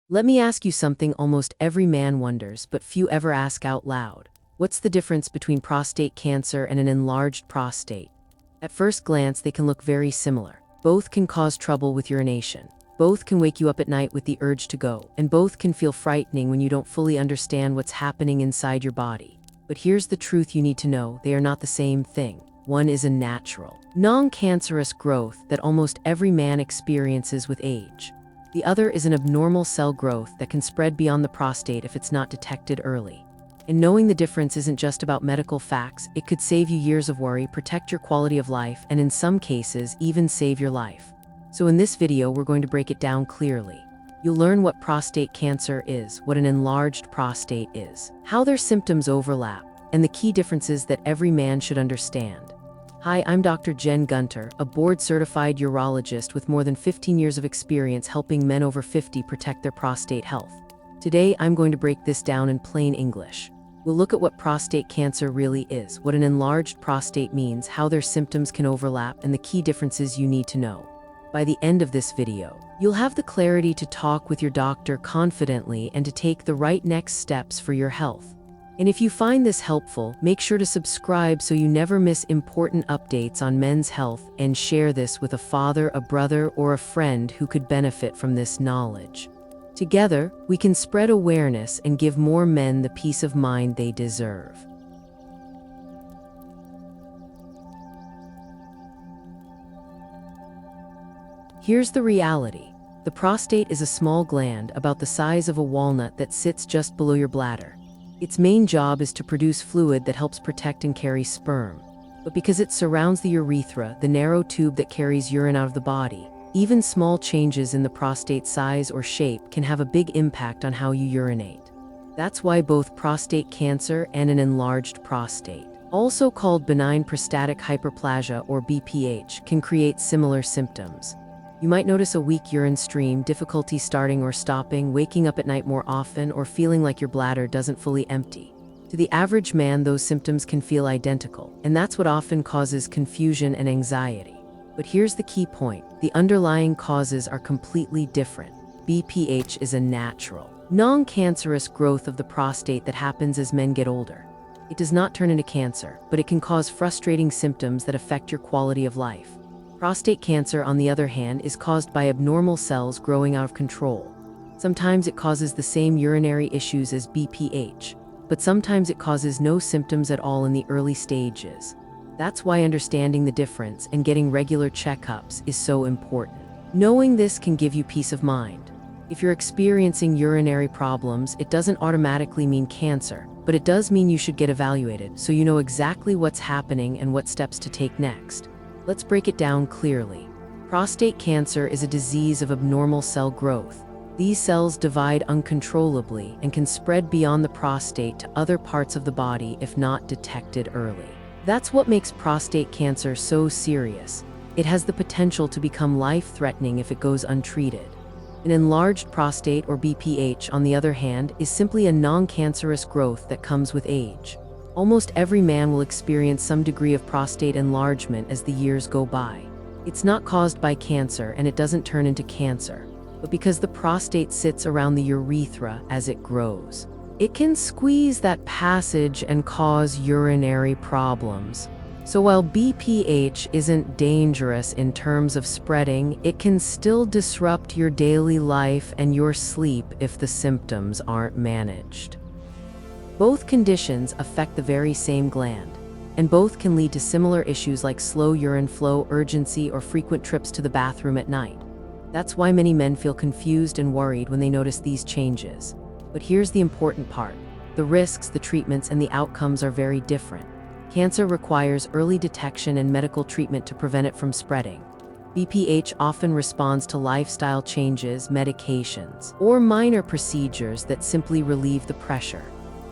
Let me ask you something almost every man wonders, but few ever ask out loud. What's the difference between prostate cancer and an enlarged prostate? At first glance, they can look very similar. Both can cause trouble with urination. Both can wake you up at night with the urge to go, and both can feel frightening when you don't fully understand what's happening inside your body. But here's the truth you need to know: they are not the same thing. One is a natural, non-cancerous growth that almost every man experiences with age. The other is an abnormal cell growth that can spread beyond the prostate if it's not detected early. And knowing the difference isn't just about medical facts. It could save you years of worry, protect your quality of life, and in some cases, even save your life. So in this video, we're going to break it down clearly. You'll learn what prostate cancer is, what an enlarged prostate is, how their symptoms overlap, and the key differences that every man should understand. Hi, I'm Dr. Gunter, a board-certified urologist with more than 15 years of experience helping men over 50 protect their prostate health. Today, I'm going to break this down in plain English. We'll look at what prostate cancer really is, what an enlarged prostate means, how their symptoms can overlap, and the key differences you need to know. By the end of this video, you'll have the clarity to talk with your doctor confidently and to take the right next steps for your health. And if you find this helpful, make sure to subscribe so you never miss important updates on men's health, and share this with a father, a brother, or a friend who could benefit from this knowledge. Together, we can spread awareness and give more men the peace of mind they deserve. Here's the reality. The prostate is a small gland about the size of a walnut that sits just below your bladder. Its main job is to produce fluid that helps protect and carry sperm. But because it surrounds the urethra, the narrow tube that carries urine out of the body, even small changes in the prostate size or shape can have a big impact on how you urinate. That's why both prostate cancer and an enlarged prostate, also called benign prostatic hyperplasia or BPH, can create similar symptoms. You might notice a weak urine stream, difficulty starting or stopping, waking up at night more often, or feeling like your bladder doesn't fully empty. To the average man, those symptoms can feel identical, and that's what often causes confusion and anxiety. But here's the key point: the underlying causes are completely different. BPH is a natural, non-cancerous growth of the prostate that happens as men get older. It does not turn into cancer, but it can cause frustrating symptoms that affect your quality of life. Prostate cancer, on the other hand, is caused by abnormal cells growing out of control. Sometimes it causes the same urinary issues as BPH, but sometimes it causes no symptoms at all in the early stages. That's why understanding the difference and getting regular checkups is so important. Knowing this can give you peace of mind. If you're experiencing urinary problems, it doesn't automatically mean cancer, but it does mean you should get evaluated so you know exactly what's happening and what steps to take next. Let's break it down clearly. Prostate cancer is a disease of abnormal cell growth. These cells divide uncontrollably and can spread beyond the prostate to other parts of the body if not detected early. That's what makes prostate cancer so serious. It has the potential to become life-threatening if it goes untreated. An enlarged prostate, or BPH, on the other hand, is simply a non-cancerous growth that comes with age. Almost every man will experience some degree of prostate enlargement as the years go by. It's not caused by cancer and it doesn't turn into cancer, but because the prostate sits around the urethra as it grows. It can squeeze that passage and cause urinary problems. So while BPH isn't dangerous in terms of spreading, it can still disrupt your daily life and your sleep if the symptoms aren't managed. Both conditions affect the very same gland, and both can lead to similar issues like slow urine flow, urgency, or frequent trips to the bathroom at night. That's why many men feel confused and worried when they notice these changes. But here's the important part: the risks, the treatments, and the outcomes are very different. Cancer requires early detection and medical treatment to prevent it from spreading. BPH often responds to lifestyle changes, medications, or minor procedures that simply relieve the pressure.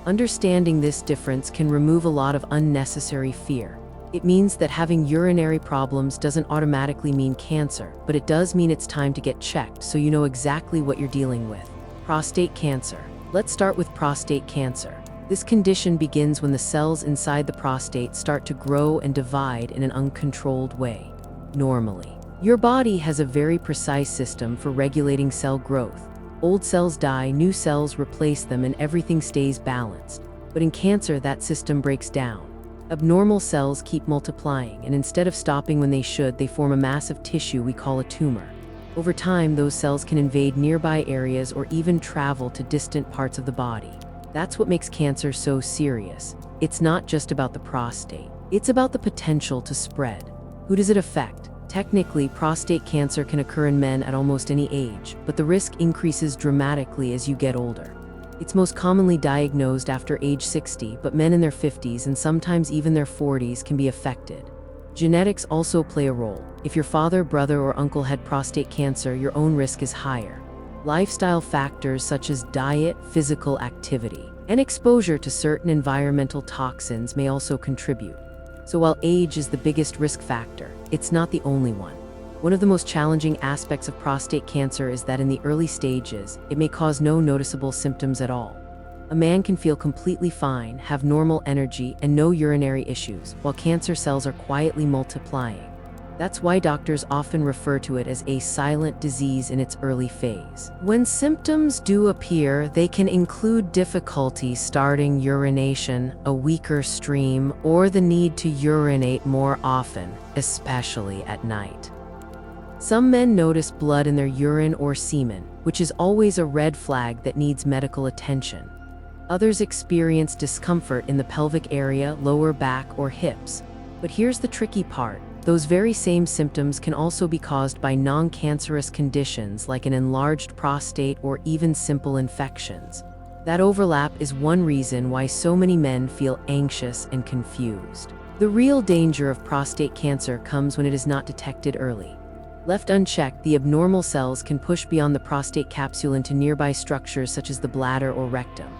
Understanding this difference can remove a lot of unnecessary fear. It means that having urinary problems doesn't automatically mean cancer, but it does mean it's time to get checked so you know exactly what you're dealing with. Prostate cancer. Let's start with prostate cancer. This condition begins when the cells inside the prostate start to grow and divide in an uncontrolled way. Normally, your body has a very precise system for regulating cell growth. Old cells die, new cells replace them, and everything stays balanced. But in cancer, that system breaks down. Abnormal cells keep multiplying, and instead of stopping when they should, they form a mass of tissue we call a tumor. Over time, those cells can invade nearby areas or even travel to distant parts of the body. That's what makes cancer so serious. It's not just about the prostate. It's about the potential to spread. Who does it affect? Technically, prostate cancer can occur in men at almost any age, but the risk increases dramatically as you get older. It's most commonly diagnosed after age 60, but men in their 50s and sometimes even their 40s can be affected. Genetics also play a role. If your father, brother, or uncle had prostate cancer, your own risk is higher. Lifestyle factors such as diet, physical activity, and exposure to certain environmental toxins may also contribute. So while age is the biggest risk factor, it's not the only one. One of the most challenging aspects of prostate cancer is that in the early stages, it may cause no noticeable symptoms at all. A man can feel completely fine, have normal energy, and no urinary issues, while cancer cells are quietly multiplying. That's why doctors often refer to it as a silent disease in its early phase. When symptoms do appear, they can include difficulty starting urination, a weaker stream, or the need to urinate more often, especially at night. Some men notice blood in their urine or semen, which is always a red flag that needs medical attention. Others experience discomfort in the pelvic area, lower back, or hips. But here's the tricky part. Those very same symptoms can also be caused by non-cancerous conditions like an enlarged prostate or even simple infections. That overlap is one reason why so many men feel anxious and confused. The real danger of prostate cancer comes when it is not detected early. Left unchecked, the abnormal cells can push beyond the prostate capsule into nearby structures such as the bladder or rectum.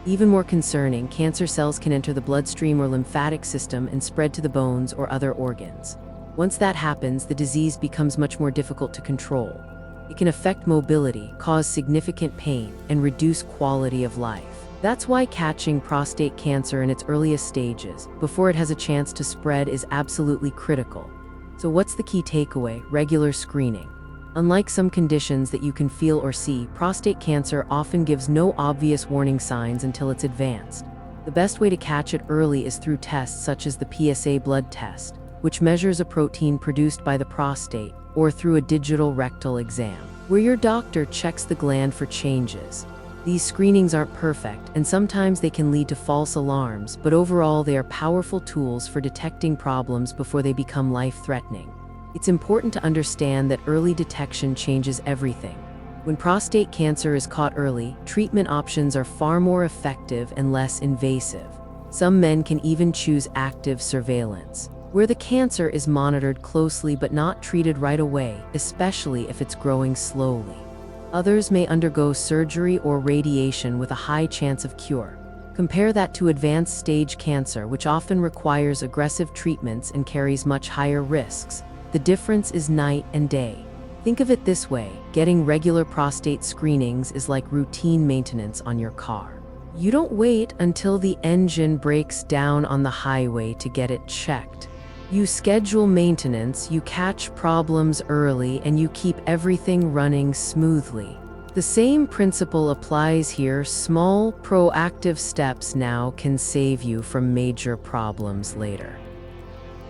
Even more concerning, cancer cells can enter the bloodstream or lymphatic system and spread to the bones or other organs. Once that happens, the disease becomes much more difficult to control. It can affect mobility, cause significant pain, and reduce quality of life. That's why catching prostate cancer in its earliest stages, before it has a chance to spread, is absolutely critical. So what's the key takeaway? Regular screening. Unlike some conditions that you can feel or see, prostate cancer often gives no obvious warning signs until it's advanced. The best way to catch it early is through tests such as the PSA blood test, which measures a protein produced by the prostate, or through a digital rectal exam, where your doctor checks the gland for changes. These screenings aren't perfect, and sometimes they can lead to false alarms, but overall they are powerful tools for detecting problems before they become life-threatening. It's important to understand that early detection changes everything. When prostate cancer is caught early, treatment options are far more effective and less invasive. Some men can even choose active surveillance, where the cancer is monitored closely but not treated right away, especially if it's growing slowly. Others may undergo surgery or radiation with a high chance of cure. Compare that to advanced stage cancer, which often requires aggressive treatments and carries much higher risks. The difference is night and day. Think of it this way: getting regular prostate screenings is like routine maintenance on your car. You don't wait until the engine breaks down on the highway to get it checked. You schedule maintenance, you catch problems early, and you keep everything running smoothly. The same principle applies here. Small, proactive steps now can save you from major problems later.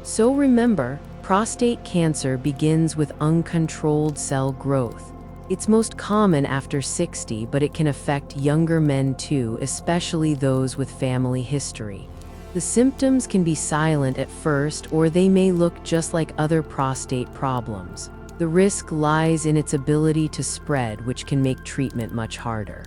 So remember, prostate cancer begins with uncontrolled cell growth. It's most common after 60, but it can affect younger men too, especially those with family history. The symptoms can be silent at first, or they may look just like other prostate problems. The risk lies in its ability to spread, which can make treatment much harder.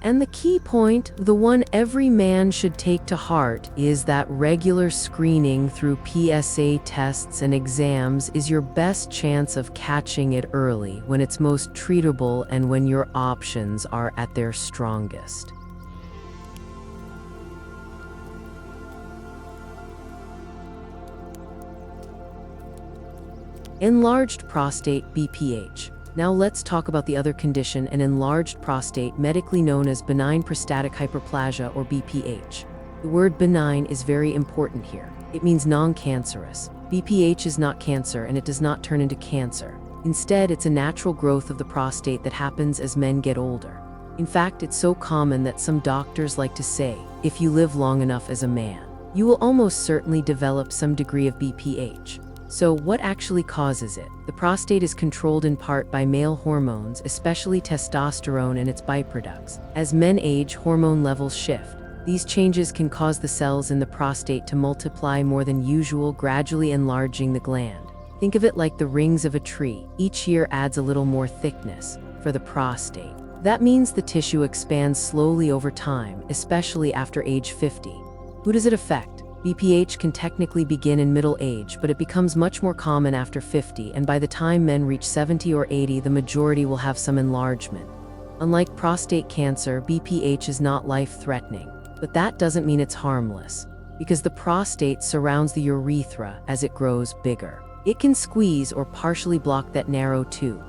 And the key point, the one every man should take to heart, is that regular screening through PSA tests and exams is your best chance of catching it early, when it's most treatable and when your options are at their strongest. Enlarged prostate, BPH. Now let's talk about the other condition, an enlarged prostate, medically known as benign prostatic hyperplasia or BPH. The word benign is very important here. It means non-cancerous. BPH is not cancer, and it does not turn into cancer. Instead, it's a natural growth of the prostate that happens as men get older. In fact, it's so common that some doctors like to say, if you live long enough as a man, you will almost certainly develop some degree of BPH. So what actually causes it? The prostate is controlled in part by male hormones, especially testosterone and its byproducts. As men age, hormone levels shift. These changes can cause the cells in the prostate to multiply more than usual, gradually enlarging the gland. Think of it like the rings of a tree. Each year adds a little more thickness for the prostate. That means the tissue expands slowly over time, especially after age 50. Who does it affect? BPH can technically begin in middle age, but it becomes much more common after 50, and by the time men reach 70 or 80, the majority will have some enlargement. Unlike prostate cancer, BPH is not life-threatening, but that doesn't mean it's harmless, because the prostate surrounds the urethra as it grows bigger. It can squeeze or partially block that narrow tube.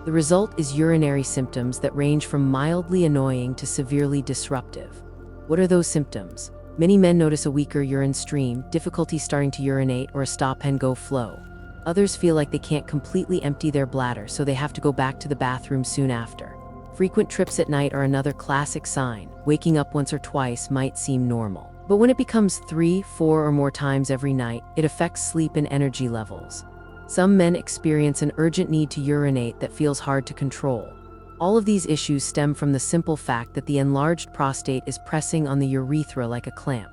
The result is urinary symptoms that range from mildly annoying to severely disruptive. What are those symptoms? Many men notice a weaker urine stream, difficulty starting to urinate, or a stop-and-go flow. Others feel like they can't completely empty their bladder, so they have to go back to the bathroom soon after. Frequent trips at night are another classic sign. Waking up once or twice might seem normal. But when it becomes 3, 4, or more times every night, it affects sleep and energy levels. Some men experience an urgent need to urinate that feels hard to control. All of these issues stem from the simple fact that the enlarged prostate is pressing on the urethra like a clamp.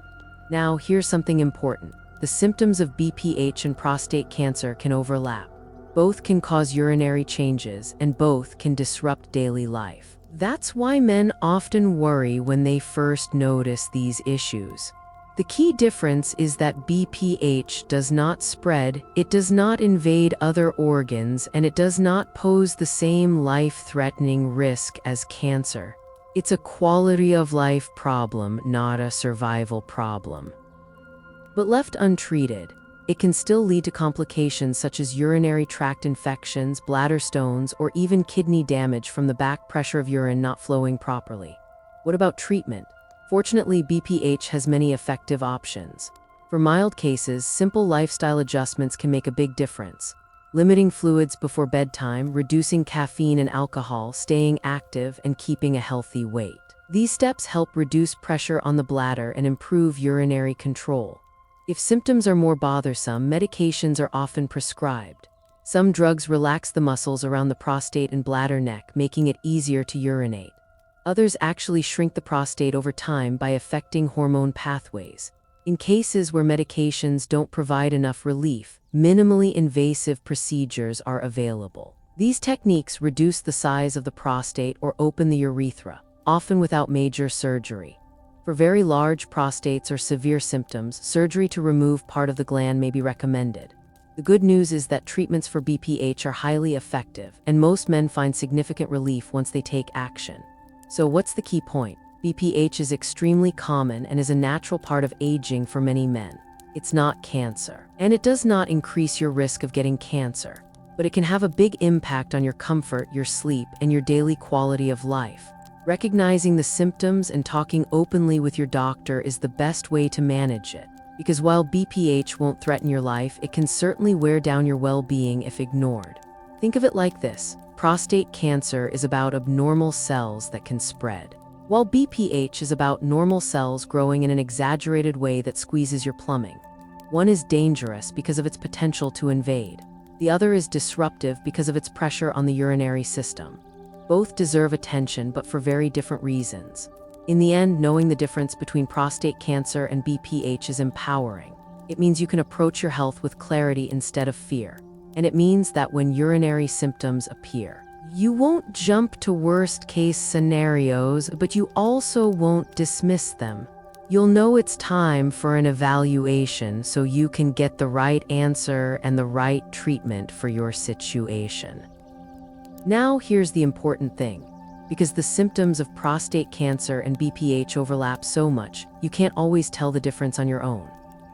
Now, here's something important. The symptoms of BPH and prostate cancer can overlap. Both can cause urinary changes, and both can disrupt daily life. That's why men often worry when they first notice these issues. The key difference is that BPH does not spread, it does not invade other organs, and it does not pose the same life-threatening risk as cancer. It's a quality of life problem, not a survival problem. But left untreated, it can still lead to complications such as urinary tract infections, bladder stones, or even kidney damage from the back pressure of urine not flowing properly. What about treatment? Fortunately, BPH has many effective options. For mild cases, simple lifestyle adjustments can make a big difference. Limiting fluids before bedtime, reducing caffeine and alcohol, staying active, and keeping a healthy weight. These steps help reduce pressure on the bladder and improve urinary control. If symptoms are more bothersome, medications are often prescribed. Some drugs relax the muscles around the prostate and bladder neck, making it easier to urinate. Others actually shrink the prostate over time by affecting hormone pathways. In cases where medications don't provide enough relief, minimally invasive procedures are available. These techniques reduce the size of the prostate or open the urethra, often without major surgery. For very large prostates or severe symptoms, surgery to remove part of the gland may be recommended. The good news is that treatments for BPH are highly effective, and most men find significant relief once they take action. So what's the key point? BPH is extremely common and is a natural part of aging for many men. It's not cancer, and it does not increase your risk of getting cancer, but it can have a big impact on your comfort, your sleep, and your daily quality of life. Recognizing the symptoms and talking openly with your doctor is the best way to manage it, because while BPH won't threaten your life, it can certainly wear down your well-being if ignored. Think of it like this. Prostate cancer is about abnormal cells that can spread, while BPH is about normal cells growing in an exaggerated way that squeezes your plumbing. One is dangerous because of its potential to invade. The other is disruptive because of its pressure on the urinary system. Both deserve attention, but for very different reasons. In the end, knowing the difference between prostate cancer and BPH is empowering. It means you can approach your health with clarity instead of fear. And it means that when urinary symptoms appear, you won't jump to worst-case scenarios, but you also won't dismiss them. You'll know it's time for an evaluation so you can get the right answer and the right treatment for your situation. Now, here's the important thing. Because the symptoms of prostate cancer and BPH overlap so much, you can't always tell the difference on your own.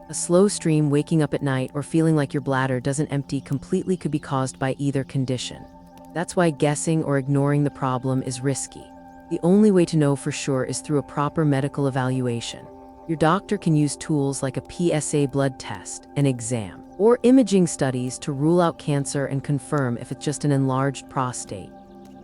A slow stream, waking up at night, or feeling like your bladder doesn't empty completely could be caused by either condition. That's why guessing or ignoring the problem is risky. The only way to know for sure is through a proper medical evaluation. Your doctor can use tools like a PSA blood test, an exam, or imaging studies to rule out cancer and confirm if it's just an enlarged prostate.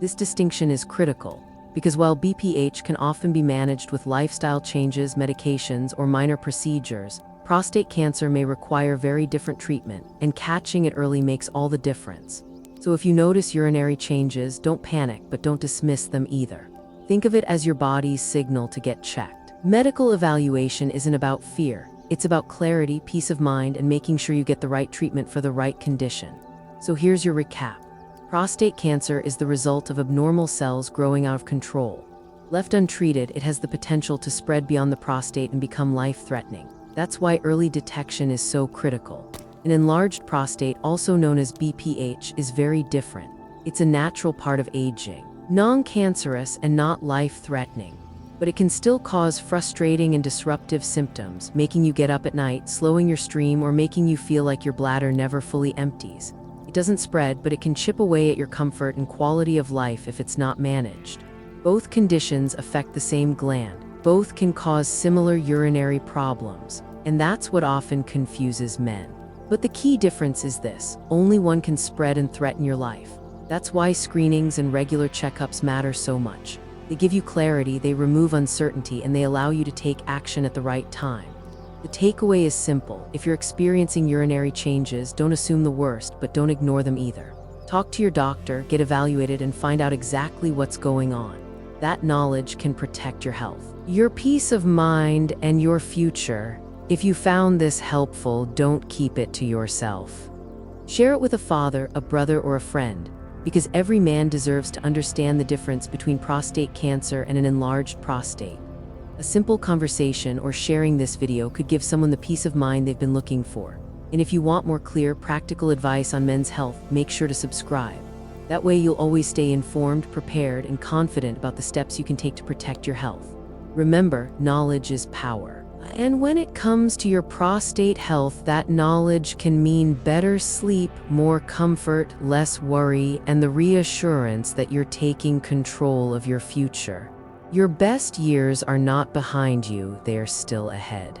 This distinction is critical because while BPH can often be managed with lifestyle changes, medications, or minor procedures, prostate cancer may require very different treatment, and catching it early makes all the difference. So if you notice urinary changes, don't panic, but don't dismiss them either. Think of it as your body's signal to get checked. Medical evaluation isn't about fear. It's about clarity, peace of mind, and making sure you get the right treatment for the right condition. So here's your recap. Prostate cancer is the result of abnormal cells growing out of control. Left untreated, it has the potential to spread beyond the prostate and become life-threatening. That's why early detection is so critical. An enlarged prostate, also known as BPH, is very different. It's a natural part of aging, non-cancerous and not life-threatening. But it can still cause frustrating and disruptive symptoms, making you get up at night, slowing your stream, or making you feel like your bladder never fully empties. It doesn't spread, but it can chip away at your comfort and quality of life if it's not managed. Both conditions affect the same gland. Both can cause similar urinary problems, and that's what often confuses men. But the key difference is this: only one can spread and threaten your life. That's why screenings and regular checkups matter so much. They give you clarity, they remove uncertainty, and they allow you to take action at the right time. The takeaway is simple. If you're experiencing urinary changes, don't assume the worst, but don't ignore them either. Talk to your doctor, get evaluated, and find out exactly what's going on. That knowledge can protect your health, your peace of mind, and your future. If you found this helpful, don't keep it to yourself. Share it with a father, a brother, or a friend, because every man deserves to understand the difference between prostate cancer and an enlarged prostate. A simple conversation or sharing this video could give someone the peace of mind they've been looking for. And if you want more clear, practical advice on men's health, make sure to subscribe. That way you'll always stay informed, prepared, and confident about the steps you can take to protect your health. Remember, knowledge is power. And when it comes to your prostate health, that knowledge can mean better sleep, more comfort, less worry, and the reassurance that you're taking control of your future. Your best years are not behind you, they are still ahead.